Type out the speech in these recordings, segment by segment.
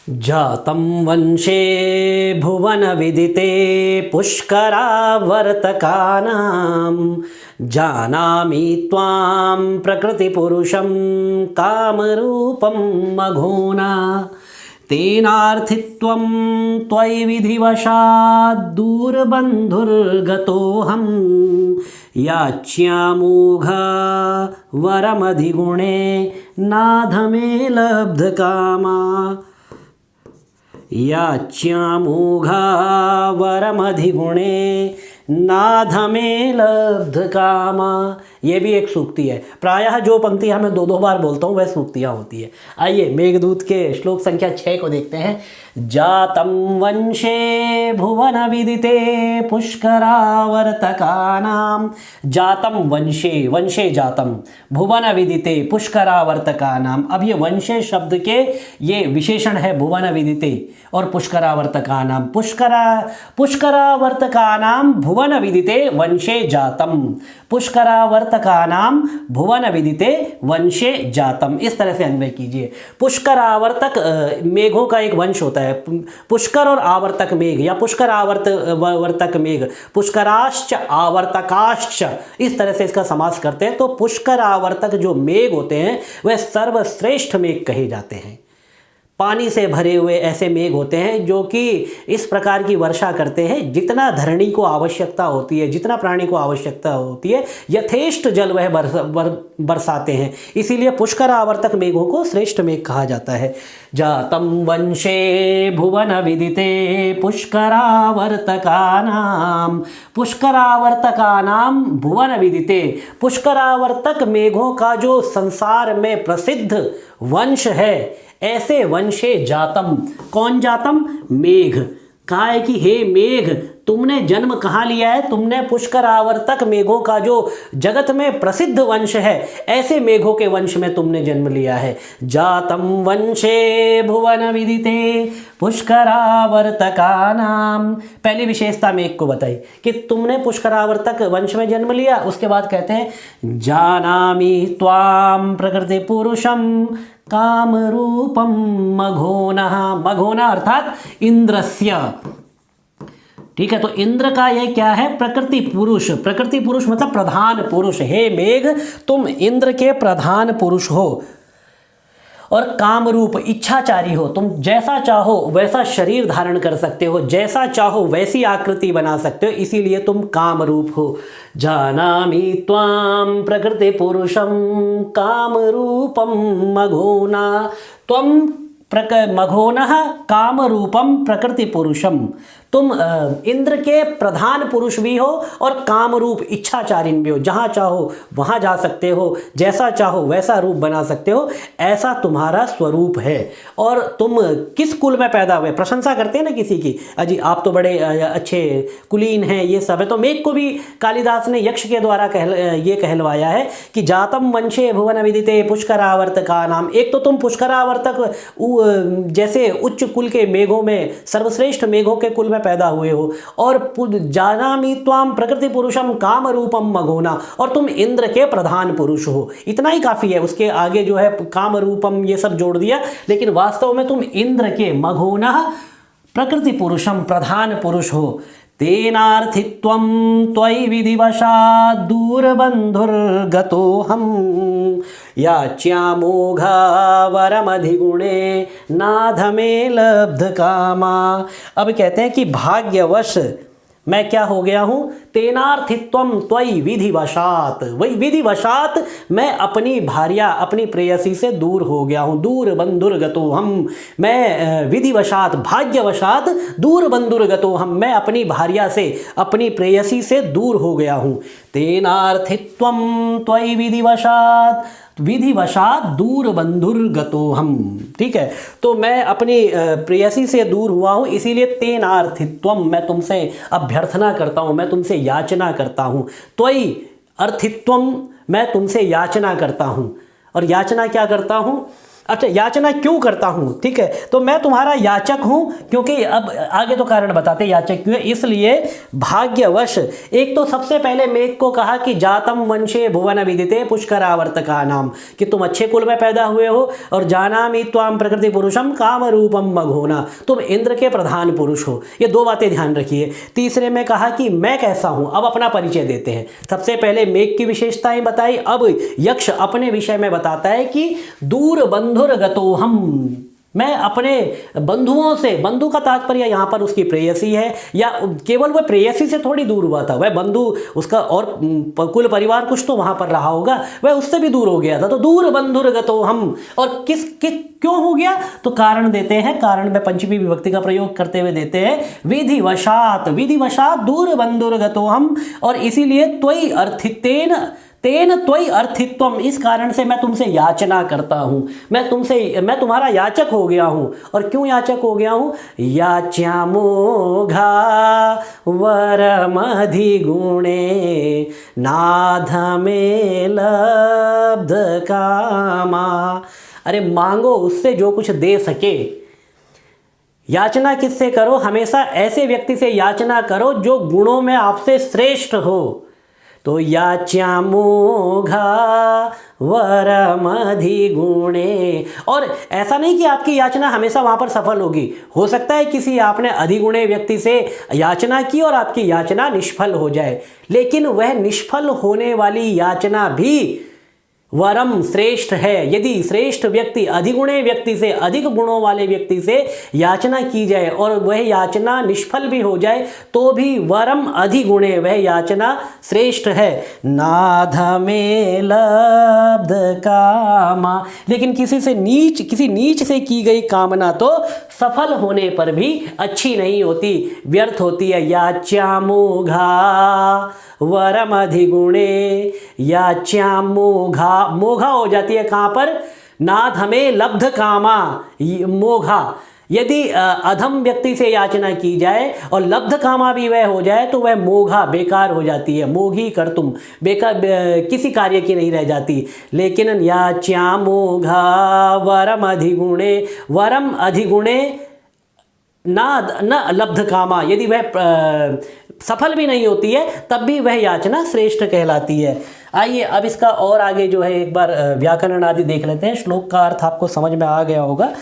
जातं वंशे भुवनविदिते पुष्करावर्तकानां जानामि त्वां प्रकृतिपुरुषं कामरूपं मघोना तेनार्थित्वं त्वयि विधिवशात् दूरबन्धुर्गतोऽहं याच्यामोघा वरमधिगुणे नाधमे लब्धकामा याच्यामोघा वरमधिगुणे नाधमे लब्धकामा। ये भी एक सूक्ति है। प्रायः जो पंक्तियाँ मैं दो दो बार बोलता हूँ वह सूक्तियाँ होती है। आइए मेघदूत के श्लोक संख्या 6 को देखते हैं। जातं वंशे भुवन विदिते पुष्करावर्तकानां। जातं वंशे, वंशे जातं, भुवन विदिते पुष्करावर्तकानां। अब ये वंशे शब्द के ये विशेषण है भुवन विदिते और पुष्करावर्तकानां। पुष्करावर्तकानां भुवन विदिते वंशे जातं, पुष्करावर्तकानां भुवन विदिते वंशे जातं। इस तरह से अन्वय कीजिए। पुष्करावर्तक मेघों का एक वंश होता है। पुष्कर और आवर्तक मेघ या पुष्कर आवर्तक मेघ, पुष्कराश्च आवर्तकाश्च, इस तरह से इसका समास करते हैं। तो पुष्कर आवर्तक जो मेघ होते हैं वह सर्वश्रेष्ठ मेघ कहे जाते हैं। पानी से भरे हुए ऐसे मेघ होते हैं जो कि इस प्रकार की वर्षा करते हैं जितना धरणी को आवश्यकता होती है, जितना प्राणी को आवश्यकता होती है, यथेष्ट जल वह बरसाते हैं। इसीलिए पुष्कर आवर्तक मेघों को श्रेष्ठ मेघ कहा जाता है। जातं वंशे भुवन विदिते पुष्करावर्तकानां, पुष्करावर्तकानां भुवन विदिते। पुष्करावर्तक मेघों का जो संसार में प्रसिद्ध वंश है, ऐसे वंशे जातम। कौन जातम? मेघ। कहा है कि हे मेघ, तुमने जन्म कहाँ लिया है? तुमने पुष्कर आवर्तक मेघों का जो जगत में प्रसिद्ध वंश है, ऐसे मेघों के वंश में तुमने जन्म लिया है। जातं वंशे भुवन विदिते पुष्करावर्तकानां। पहली विशेषता मेघ को बताई कि तुमने पुष्करावर्तक वंश में जन्म लिया। उसके बाद कहते हैं जानामि त्वां प्रकृति पुरुषं कामरूपं मघोनः। मघोना अर्थात इंद्रस्य। ठीक है, तो इंद्र का ये क्या है? प्रकृति पुरुष। प्रकृति पुरुष मतलब प्रधान पुरुष। हे मेघ, तुम इंद्र के प्रधान पुरुष हो और कामरूप, इच्छाचारी हो। तुम जैसा चाहो वैसा शरीर धारण कर सकते हो, जैसा चाहो वैसी आकृति बना सकते हो, इसीलिए तुम कामरूप हो। जानामि त्वां प्रकृति पुरुषं कामरूपं मघोना। त्वं मघोनः कामरूपम प्रकृति पुरुषम। तुम इंद्र के प्रधान पुरुष भी हो और कामरूप इच्छाचारिण भी हो। जहाँ चाहो वहाँ जा सकते हो, जैसा चाहो वैसा रूप बना सकते हो, ऐसा तुम्हारा स्वरूप है। और तुम किस कुल में पैदा हुए? प्रशंसा करते हैं ना किसी की, अजी आप तो बड़े अच्छे कुलीन हैं, ये सब है। तो मेघ को भी कालिदास ने यक्ष के द्वारा ये कहलवाया है कि जातम वंशे भुवन विदिते पुष्करावर्तकानाम। एक तो तुम पुष्करावर्तक जैसे उच्च कुल के मेघों में, सर्वश्रेष्ठ मेघों के कुल में पैदा हुए हो, और जानामि त्वां प्रकृति पुरुषम काम रूपम मघोना, और तुम इंद्र के प्रधान पुरुष हो। इतना ही काफी है। उसके आगे जो है काम रूपम ये सब जोड़ दिया, लेकिन वास्तव में तुम इंद्र के मघोना प्रकृति पुरुषम प्रधान पुरुष हो। तेनार्थित्वं त्वयि विधिवशात् दूरबन्धुर्गतोऽहं याच्यामोघा वरमधिगुणे नाधमे लब्धकामा। अब कहते हैं कि भाग्यवश मैं क्या हो गया हूँ? तेनार्थित्वम त्वयि विधिवशात। वही विधिवशात मैं अपनी भार्या, अपनी प्रेयसी से दूर हो गया हूँ। दूर बंधुर्गतो हम, मैं विधिवशात, भाग्यवशात दूर बंधुर्गतो हम, मैं अपनी भार्या से, अपनी प्रेयसी से दूर हो गया हूँ। तेनार्थित्वम त्वयि विधिवशात, विधिवशात दूर बंधुर्गतो हम। ठीक है, तो मैं अपनी प्रेयसी से दूर हुआ हूँ, इसीलिए तेनार्थित्वम, मैं तुमसे अभ्यर्थना करता हूँ, मैं तुमसे याचना करता हूँ। त्वयि अर्थित्वम, मैं तुमसे याचना करता हूँ। और याचना क्या करता हूँ? अच्छा, याचना क्यों करता हूँ, ठीक है, तो मैं तुम्हारा याचक हूँ, क्योंकि अब आगे तो कारण बताते याचक क्यों है, इसलिए भाग्यवश। एक तो सबसे पहले मेघ को कहा कि जातम वंशे भुवन विदिते पुष्करावर्तका नाम, कि तुम अच्छे कुल में पैदा हुए हो, और जानामि त्वाम प्रकृति पुरुषम काम रूपम मघोना, तुम इंद्र के प्रधान पुरुष हो। ये दो बातें ध्यान रखिए। तीसरे में कहा कि मैं कैसा हूँ, अब अपना परिचय देते हैं। सबसे पहले मेघ की विशेषताएं बताई, अब यक्ष अपने विषय में बताता है कि दूर बंधुरगतो हम, मैं अपने बंधुओं से, बंधु का तात्पर्य यहाँ पर उसकी प्रेयसी है, या केवल वह प्रेयसी से थोड़ी दूर हुआ था, वह बंधु उसका और कुल परिवार कुछ तो वहाँ पर रहा होगा, वह उससे भी दूर हो गया था। तो दूर बंधुरगतो हम, और क्यों हो गया, तो कारण देते हैं, कारण में पंचमी विभक्ति का प्रयोग करते हुए देते हैं, विधिवशात, विधिवशात दूर बंधुरगतो हम, और इसीलिए त्वयि अर्थितेन तेन त्वयि अर्थित्वम, इस कारण से मैं तुमसे याचना करता हूँ, मैं तुम्हारा याचक हो गया हूँ। और क्यों याचक हो गया हूँ, याच्यामोघा वरमधिगुणे नाधमे लब्ध कामा, अरे मांगो उससे जो कुछ दे सके। याचना किससे करो, हमेशा ऐसे व्यक्ति से याचना करो जो गुणों में आपसे श्रेष्ठ हो। तो याच्यामोघा वरमधिगुणे, और ऐसा नहीं कि आपकी याचना हमेशा वहाँ पर सफल होगी, हो सकता है किसी आपने अधिगुणे व्यक्ति से याचना की और आपकी याचना निष्फल हो जाए, लेकिन वह निष्फल होने वाली याचना भी वरम श्रेष्ठ है। यदि श्रेष्ठ व्यक्ति अधिगुणे व्यक्ति से, अधिक गुणों वाले व्यक्ति से याचना की जाए और वह याचना निष्फल भी हो जाए, तो भी वरम अधिगुणे, वह याचना श्रेष्ठ है। नाधमे लब्ध कामा, लेकिन किसी नीच से की गई कामना तो सफल होने पर भी अच्छी नहीं होती, व्यर्थ होती है। याच्यामोघा वरम अधिगुणे, याच्यामोघा, मोघा हो जाती है कहाँ पर, नाथ हमें लब्ध कामा, मोघा। यदि अधम व्यक्ति से याचना की जाए और लब्ध कामा भी वह हो जाए तो वह मोघा, बेकार हो जाती है, मोघी कर तुम, बेकार, किसी कार्य की नहीं रह जाती। लेकिन याच्यामोघा वरम अधिगुणे, वरम अधिगुणे न लब्ध कामा, यदि वह सफल भी नहीं होती है तब भी वह याचना श्रेष्ठ कहलाती है। आइए अब इसका और आगे जो है एक बार व्याकरण आदि देख लेते हैं। श्लोक का अर्थ आपको समझ में आ गया होगा।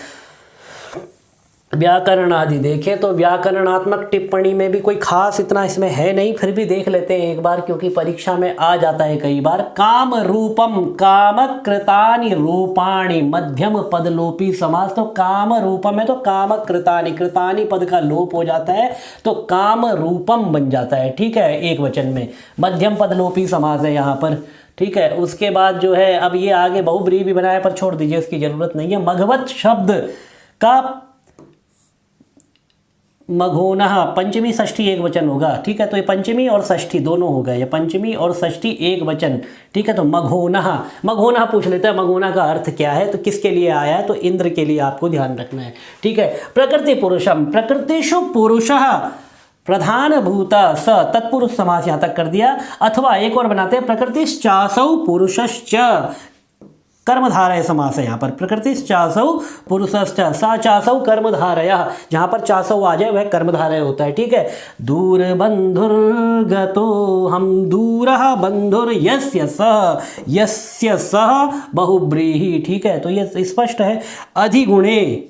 व्याकरण आदि देखें तो व्याकरणात्मक टिप्पणी में भी कोई खास इतना इसमें है नहीं, फिर भी देख लेते हैं एक बार, क्योंकि परीक्षा में आ जाता है कई बार। काम रूपम, काम कृतानि रूपाणि, मध्यम पद लोपी समास। तो काम रूपम है तो काम कृतानि, कृतानि पद का लोप हो जाता है तो काम रूपम बन जाता है, ठीक है, एक वचन में। मध्यम पद लोपी समास है यहाँ पर, ठीक है। उसके बाद जो है अब ये आगे बहुब्रीहि भी बनाया, पर छोड़ दीजिए, उसकी जरूरत नहीं है। मघवत शब्द का मघोनः, पंचमी षष्ठी एक वचन होगा, ठीक है। तो ये पंचमी और षष्ठी दोनों हो गए, ये पंचमी और षष्ठी एक वचन, ठीक है। तो मघोनः, मघोनः पूछ लेते हैं मघोनः का अर्थ क्या है, तो किसके लिए आया है, तो इंद्र के लिए आपको ध्यान रखना है, ठीक है। प्रकृति पुरुषम, प्रकृतिषु पुरुषः प्रधान भूत स, तत्पुरुष समास यहाँ तक कर दिया। अथवा एक और बनाते हैं, प्रकृतिश्चासौ पुरुषश्च, कर्मधारय समास है यहाँ पर। प्रकृतिश्चासौ पुरुषश्च, सा चासौ कर्मधारयः, जहाँ पर चासौ आ जाए वह कर्मधारय होता है, ठीक है। दूर बंधुर्गतो हम, दूरः बंधुर यस्य सः बहुब्रीहि, ठीक है। तो ये स्पष्ट है। अधिगुणे,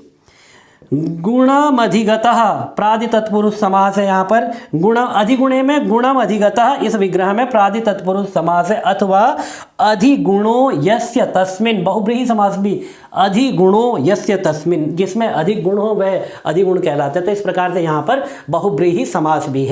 गुणम अधिगतः, प्रादि तत्पुरुष समास है यहाँ पर। गुण अधिगुणे में गुणम अधिगतः, इस विग्रह में प्रादि तत्पुरुष समास है। अथवा अधिगुणो यस्य तस्मिन्, बहुब्रीहि समास भी, अधिगुणो यस्य तस्मिन्, जिसमें अधिक गुण हो वह अधिगुण कहलाते हैं। तो इस प्रकार से यहाँ पर बहुब्रीहि समास भी है।